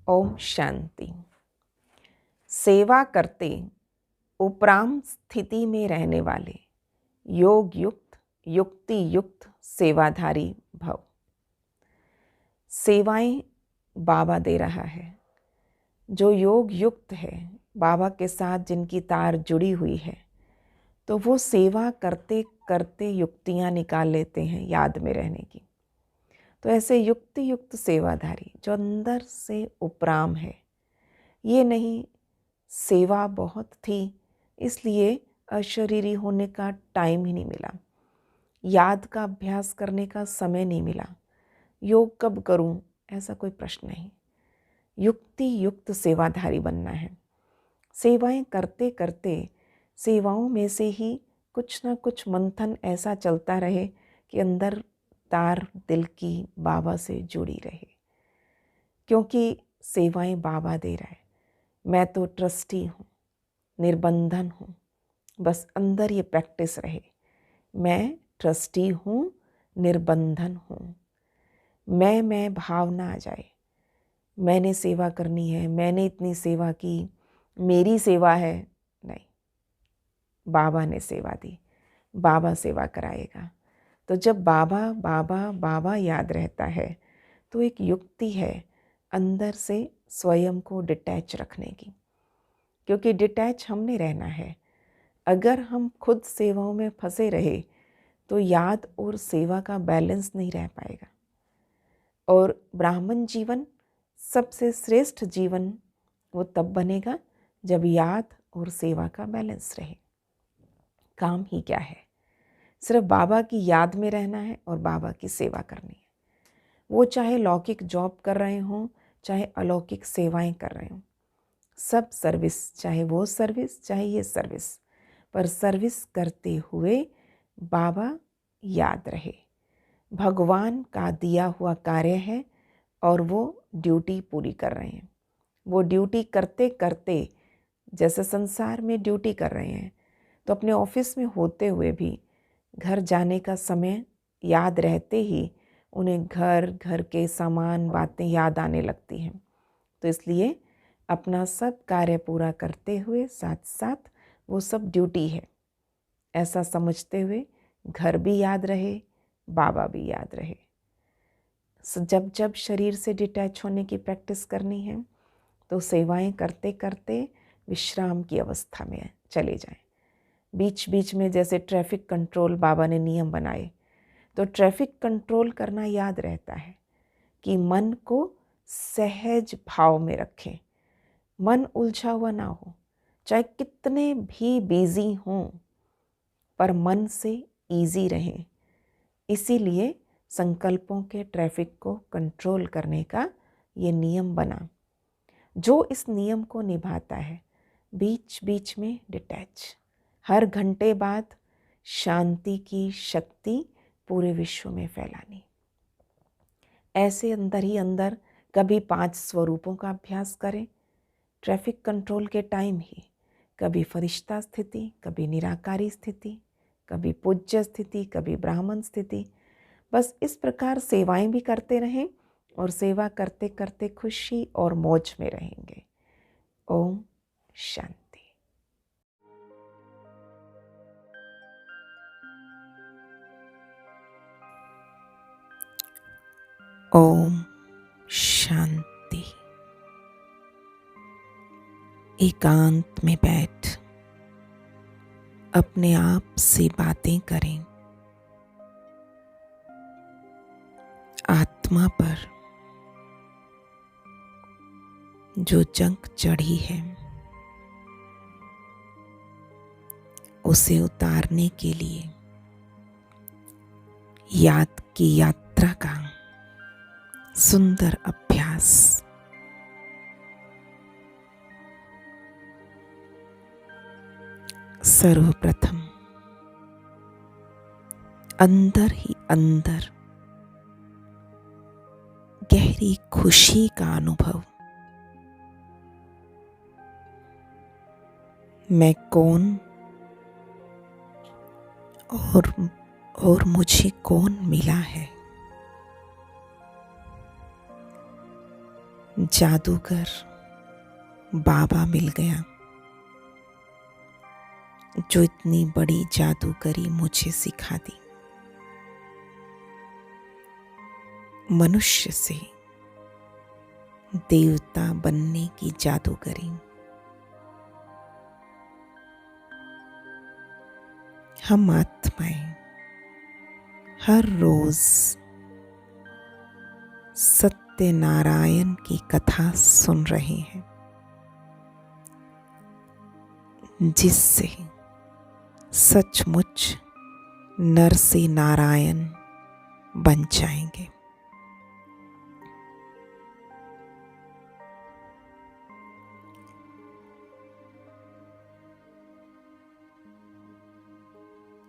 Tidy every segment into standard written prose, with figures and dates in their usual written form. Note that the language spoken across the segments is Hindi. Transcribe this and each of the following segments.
ओम शांति। सेवा करते उपराम स्थिति में रहने वाले योग युक्त युक्ति युक्त सेवाधारी भव। सेवाएं बाबा दे रहा है। जो योग युक्त है, बाबा के साथ जिनकी तार जुड़ी हुई है, तो वो सेवा करते करते युक्तियां निकाल लेते हैं याद में रहने की। तो ऐसे युक्ति युक्त सेवाधारी जो अंदर से उपराम है, ये नहीं सेवा बहुत थी इसलिए अशरीरी होने का टाइम ही नहीं मिला, याद का अभ्यास करने का समय नहीं मिला, योग कब करूं, ऐसा कोई प्रश्न नहीं। युक्ति युक्त सेवाधारी बनना है। सेवाएं करते करते सेवाओं में से ही कुछ ना कुछ मंथन ऐसा चलता रहे कि अंदर तार दिल की बाबा से जुड़ी रहे, क्योंकि सेवाएं बाबा दे रहा है। मैं तो ट्रस्टी हूँ, निर्बंधन हूँ, बस अंदर ये प्रैक्टिस रहे। मैं ट्रस्टी हूँ, निर्बंधन हूँ। मैं भावना आ जाए, मैंने सेवा करनी है, मैंने इतनी सेवा की, मेरी सेवा है, नहीं, बाबा ने सेवा दी, बाबा सेवा कराएगा। तो जब बाबा बाबा बाबा याद रहता है तो एक युक्ति है अंदर से स्वयं को डिटैच रखने की, क्योंकि डिटैच हमने रहना है। अगर हम खुद सेवाओं में फंसे रहे तो याद और सेवा का बैलेंस नहीं रह पाएगा। और ब्राह्मण जीवन सबसे श्रेष्ठ जीवन वो तब बनेगा जब याद और सेवा का बैलेंस रहे। काम ही क्या है, सिर्फ बाबा की याद में रहना है और बाबा की सेवा करनी है। वो चाहे लौकिक जॉब कर रहे हों, चाहे अलौकिक सेवाएं कर रहे हों, सब सर्विस, चाहे वो सर्विस चाहे ये सर्विस, पर सर्विस करते हुए बाबा याद रहे। भगवान का दिया हुआ कार्य है और वो ड्यूटी पूरी कर रहे हैं। वो ड्यूटी करते करते, जैसे संसार में ड्यूटी कर रहे हैं, तो अपने ऑफिस में होते हुए भी घर जाने का समय याद रहते ही उन्हें घर के सामान बातें याद आने लगती हैं। तो इसलिए अपना सब कार्य पूरा करते हुए साथ साथ वो सब ड्यूटी है, ऐसा समझते हुए घर भी याद रहे, बाबा भी याद रहे। जब जब शरीर से डिटैच होने की प्रैक्टिस करनी है तो सेवाएं करते करते विश्राम की अवस्था में चले जाएं। बीच बीच में जैसे ट्रैफिक कंट्रोल बाबा ने नियम बनाए, तो ट्रैफिक कंट्रोल करना याद रहता है कि मन को सहज भाव में रखें, मन उलझा हुआ ना हो, चाहे कितने भी बिजी हों, पर मन से इजी रहें। इसीलिए संकल्पों के ट्रैफिक को कंट्रोल करने का ये नियम बना। जो इस नियम को निभाता है, बीच बीच में डिटैच, हर घंटे बाद शांति की शक्ति पूरे विश्व में फैलानी। ऐसे अंदर ही अंदर कभी 5 स्वरूपों का अभ्यास करें ट्रैफिक कंट्रोल के टाइम ही, कभी फरिश्ता स्थिति, कभी निराकारी स्थिति, कभी पूज्य स्थिति, कभी ब्राह्मण स्थिति। बस इस प्रकार सेवाएं भी करते रहें और सेवा करते करते खुशी और मौज में रहेंगे। ओम शांति। ओम शांति। एकांत में बैठ अपने आप से बातें करें। आत्मा पर जो जंग चढ़ी है उसे उतारने के लिए याद की यात्रा का सुंदर अभ्यास। सर्वप्रथम अंदर ही अंदर गहरी खुशी का अनुभव। मैं कौन और मुझे कौन मिला है। जादूगर बाबा मिल गया जो इतनी बड़ी जादूगरी मुझे सिखा दी। मनुष्य से देवता बनने की जादूगरी। हम आत्माएं हर रोज सत्यनारायण की कथा सुन रहे हैं, जिससे सचमुच नर से नारायण बन जाएंगे।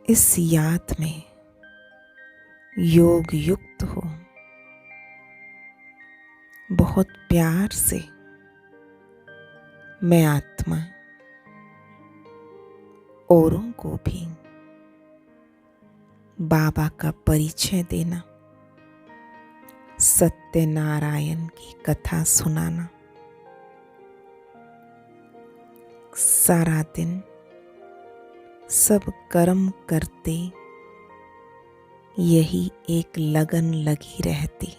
इस याद में योग युक्त हो, बहुत प्यार से मैं आत्मा औरों को भी बाबा का परिचय देना, सत्यनारायण की कथा सुनाना, सारा दिन सब कर्म करते यही एक लगन लगी रहती।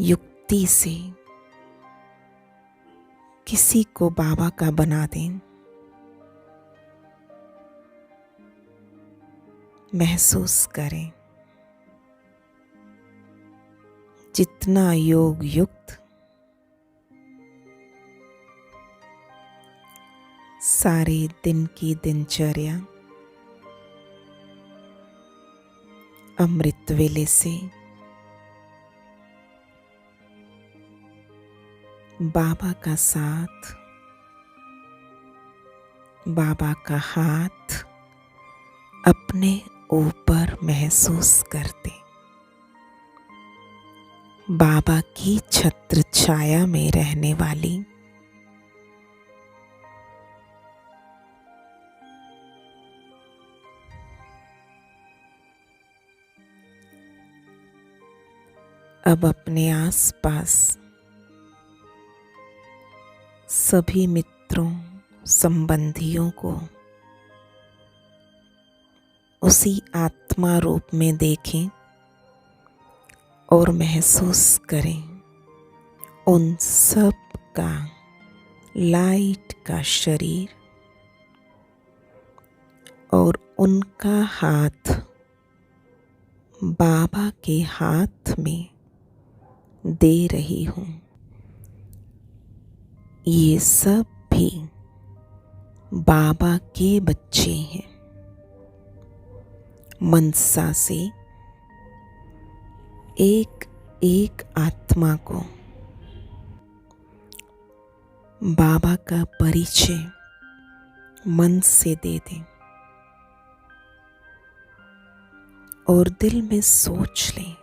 युक्ति से किसी को बाबा का बना दें, महसूस करें जितना योग युक्त सारे दिन की दिनचर्या अमृत वेले से बाबा का साथ, बाबा का हाथ अपने ऊपर महसूस करते, बाबा की छत्र छाया में रहने वाली अब अपने आसपास सभी मित्रों संबंधियों को उसी आत्मा रूप में देखें और महसूस करें उन सब का लाइट का शरीर और उनका हाथ बाबा के हाथ में दे रही हूँ। ये सब भी बाबा के बच्चे हैं। मनसा से एक एक आत्मा को बाबा का परिचय मन से दे दें और दिल में सोच लें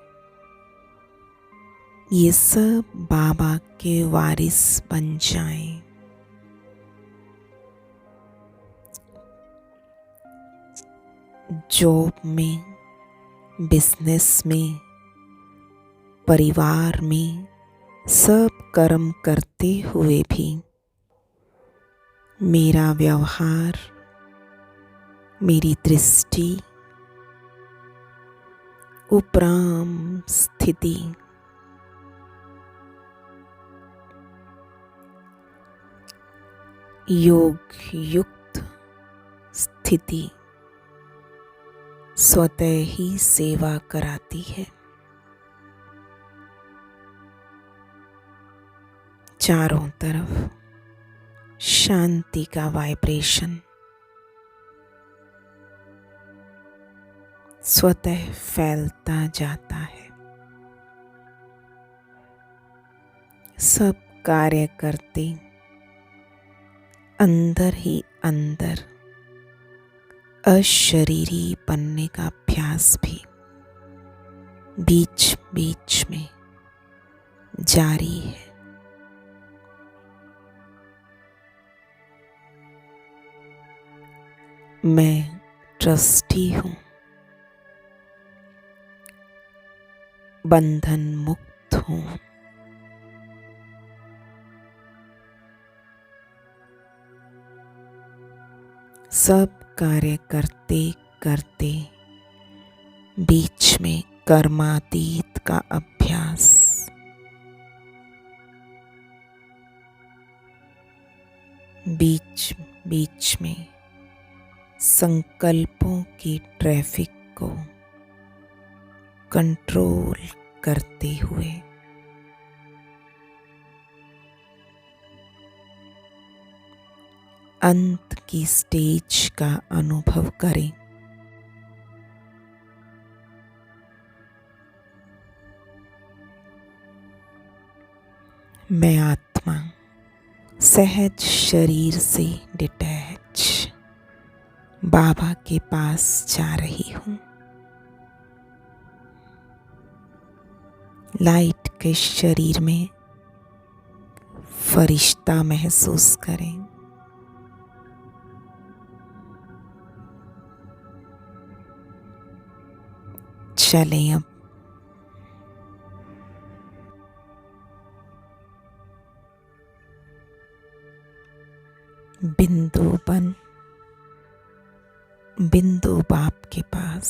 ये सब बाबा के वारिस बन जाएं। जॉब में, बिजनेस में, परिवार में सब कर्म करते हुए भी मेरा व्यवहार, मेरी दृष्टि, उपराम स्थिति योग युक्त स्थिति स्वतः ही सेवा कराती है। चारों तरफ शांति का वाइब्रेशन स्वतः फैलता जाता है। सब कार्य करते अंदर ही अंदर अशरीरी बनने का अभ्यास भी बीच बीच में जारी है। मैं ट्रस्टी हूँ, बंधन मुक्त हूँ। हूँ। सब कार्य करते करते बीच में कर्मातीत का अभ्यास, बीच बीच में संकल्पों की ट्रैफिक को कंट्रोल करते हुए अंत की स्टेज का अनुभव करें। मैं आत्मा सहज शरीर से डिटैच बाबा के पास जा रही हूँ। लाइट के शरीर में फरिश्ता महसूस करें। चलें अब बिंदु बाप के पास।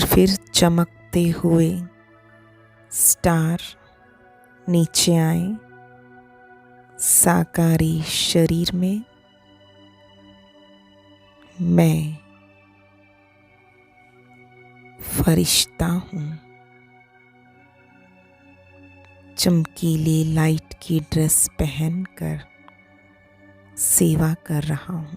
फिर चमकते हुए स्टार नीचे आए साकारी शरीर में। मैं फरिश्ता हूँ, चमकीली लाइट की ड्रेस पहनकर सेवा कर रहा हूँ।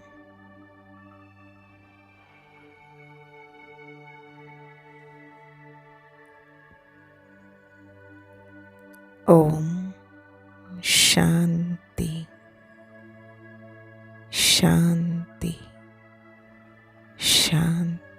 ओम शांति शांति शांति।